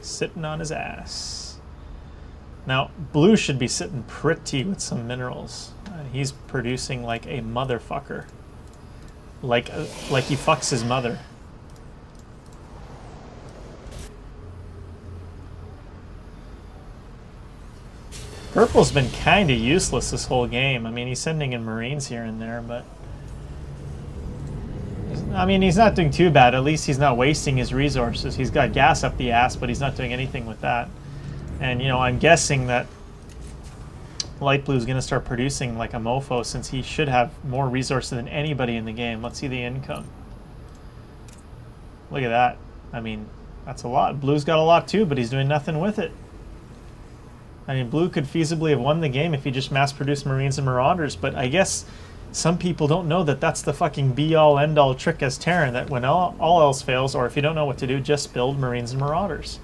Sitting on his ass. Now, blue should be sitting pretty with some minerals. He's producing like a motherfucker. Like he fucks his mother. Purple's been kind of useless this whole game. I mean, he's sending in Marines here and there, but... I mean, he's not doing too bad. At least he's not wasting his resources. He's got gas up the ass, but he's not doing anything with that. And, you know, I'm guessing that Light Blue is going to start producing like a mofo since he should have more resources than anybody in the game. Let's see the income. Look at that. I mean, that's a lot. Blue's got a lot too, but he's doing nothing with it. I mean, Blue could feasibly have won the game if he just mass-produced Marines and Marauders, but I guess some people don't know that that's the fucking be-all, end-all trick as Terran, that when all else fails, or if you don't know what to do, just build Marines and Marauders.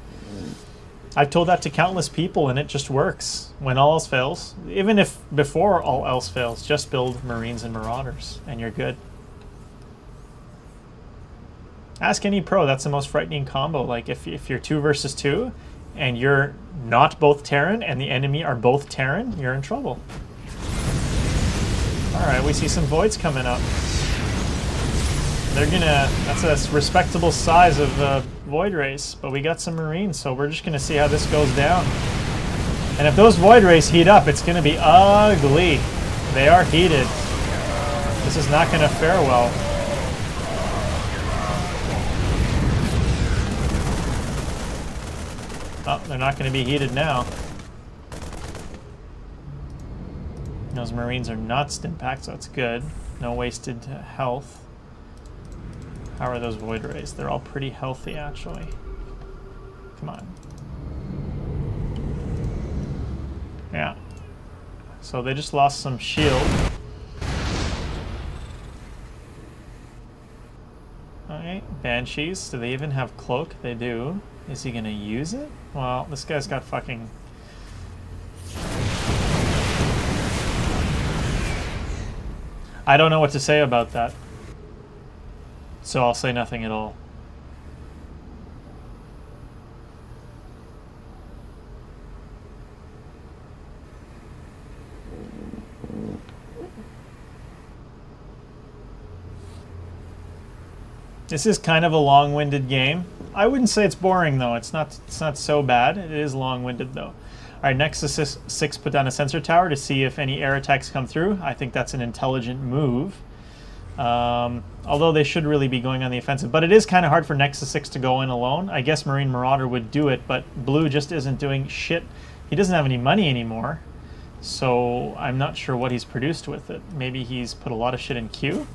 I've told that to countless people, and it just works. When all else fails, even if before all else fails, just build Marines and Marauders, and you're good. Ask any pro, that's the most frightening combo. Like, if you're 2 versus 2, and you're not both Terran, and the enemy are both Terran, you're in trouble. Alright, we see some Voids coming up. They're gonna... That's a respectable size of Void Race, but we got some Marines, so we're just gonna see how this goes down. And if those Void Rays heat up, it's gonna be ugly. They are heated. This is not gonna fare well. Oh, they're not going to be heated now. Those Marines are not stim-packed, so that's good. No wasted health. How are those Void Rays? They're all pretty healthy, actually. Come on. Yeah. So they just lost some shield. Okay, Banshees. Do they even have Cloak? They do. Is he gonna use it? Well, this guy's got fucking... I don't know what to say about that. So I'll say nothing at all. This is kind of a long-winded game. I wouldn't say it's boring though. It's not so bad. It is long-winded though. All right, Nexus 6 put down a sensor tower to see if any air attacks come through. I think that's an intelligent move. Although they should really be going on the offensive. But it is kind of hard for Nexus 6 to go in alone. I guess Marine Marauder would do it, but Blue just isn't doing shit. He doesn't have any money anymore. So I'm not sure what he's produced with it. Maybe he's put a lot of shit in queue?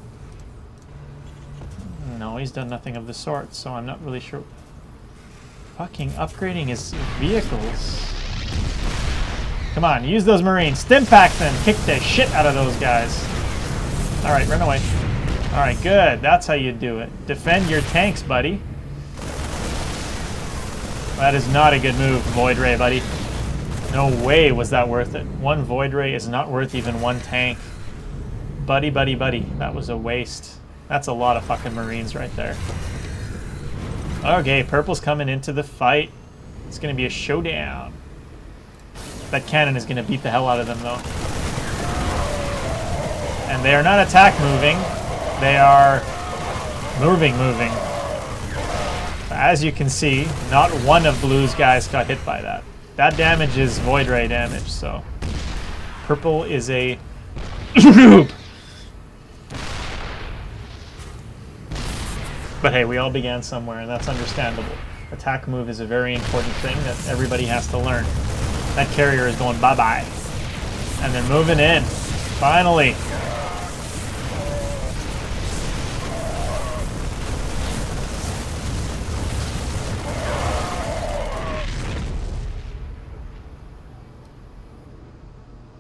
No, he's done nothing of the sort, so I'm not really sure. Fucking upgrading his vehicles. Come on, use those Marines. Stim-pack them. Kick the shit out of those guys. Alright, run away. Alright, good. That's how you do it. Defend your tanks, buddy. That is not a good move, Void Ray, buddy. No way was that worth it. One Void Ray is not worth even one tank. Buddy, buddy, buddy. That was a waste. That's a lot of fucking Marines right there. Okay, Purple's coming into the fight. It's going to be a showdown. That cannon is going to beat the hell out of them, though. And they are not attack moving. They are moving. As you can see, not one of Blue's guys got hit by that. That damage is Void Ray damage, so... Purple is a... noob! But hey, we all began somewhere, and that's understandable. Attack move is a very important thing that everybody has to learn. That carrier is going bye-bye. And they're moving in. Finally.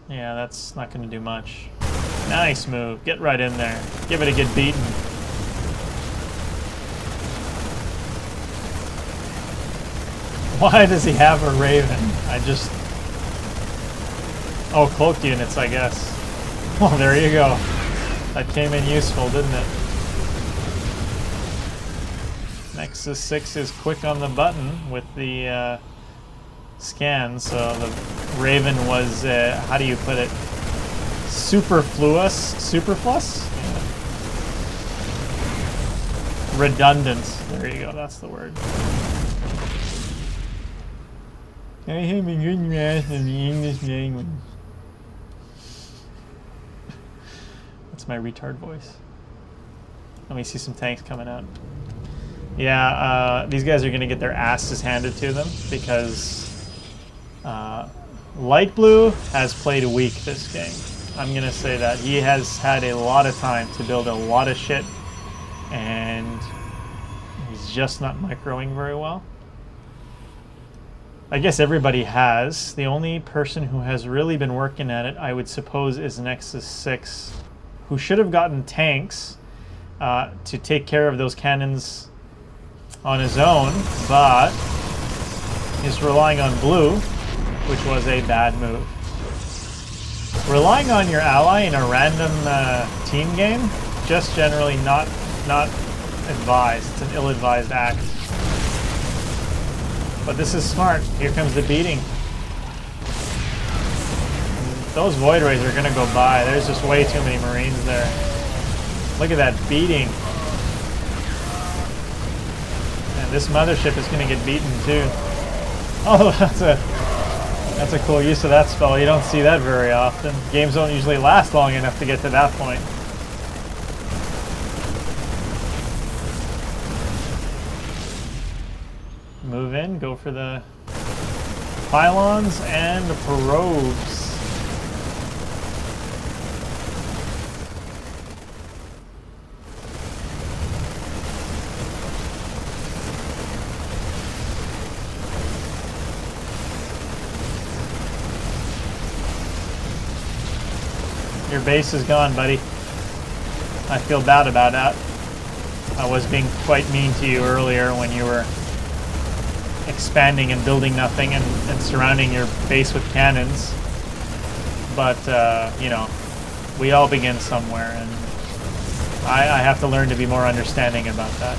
Yeah, that's not going to do much. Nice move. Get right in there. Give it a good beating. Why does he have a Raven? I just... Oh, cloaked units, I guess. Well, there you go. That came in useful, didn't it? Nexus 6 is quick on the button with the scan, so the Raven was, how do you put it? Superfluous? Yeah. Redundant. There you go, that's the word. I have a good grasp of the English language. That's my retard voice. Let me see some tanks coming out. Yeah, these guys are going to get their asses handed to them because Light Blue has played weak this game. I'm going to say that. He has had a lot of time to build a lot of shit, and he's just not microing very well. I guess everybody has. The only person who has really been working at it, I would suppose, is Nexus 6, who should have gotten tanks to take care of those cannons on his own, but he's relying on Blue, which was a bad move. Relying on your ally in a random team game, just generally not advised. It's an ill-advised act. But this is smart. Here comes the beating. Those Void Rays are going to go by. There's just way too many Marines there. Look at that beating. And this mothership is going to get beaten too. Oh, that's a cool use of that spell. You don't see that very often. Games don't usually last long enough to get to that point. Move in, go for the pylons and the probes. Your base is gone, buddy. I feel bad about that. I was being quite mean to you earlier when you were expanding and building nothing and surrounding your base with cannons. But, you know, we all begin somewhere, and I have to learn to be more understanding about that.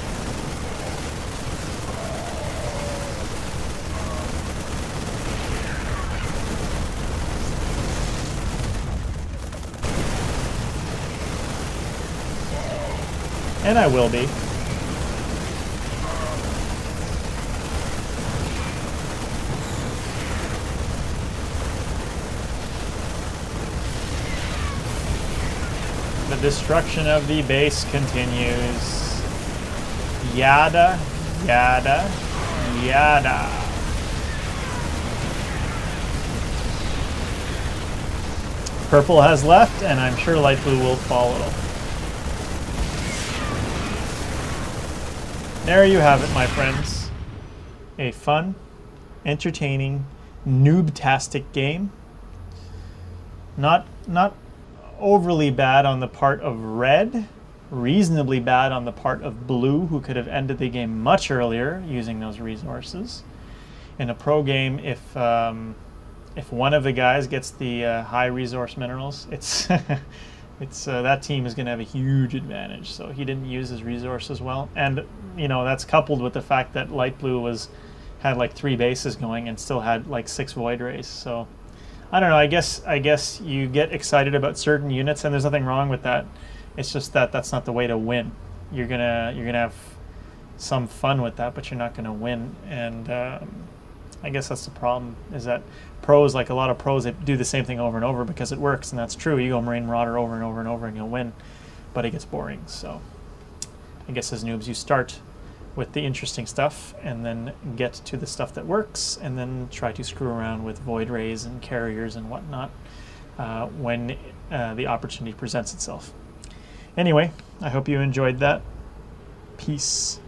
And I will be. The destruction of the base continues. Yada, yada, yada. Purple has left, and I'm sure Light Blue will follow. There you have it, my friends. A fun, entertaining, noob-tastic game. Not overly bad on the part of Red, reasonably bad on the part of Blue, who could have ended the game much earlier using those resources. In a pro game, if one of the guys gets the high resource minerals, it's that team is going to have a huge advantage. So he didn't use his resources well, and you know that's coupled with the fact that Light Blue had like 3 bases going and still had like 6 Void Rays. So I don't know. I guess you get excited about certain units, and there's nothing wrong with that. It's just that that's not the way to win. You're gonna have some fun with that, but you're not gonna win. And I guess that's the problem. Is that pros, like a lot of pros, they do the same thing over and over because it works, and that's true. You go Marine Marauder over and over and over, and you'll win, but it gets boring. So I guess as noobs, you start with the interesting stuff and then get to the stuff that works, and then try to screw around with Void Rays and carriers and whatnot when the opportunity presents itself. Anyway, I hope you enjoyed that. Peace.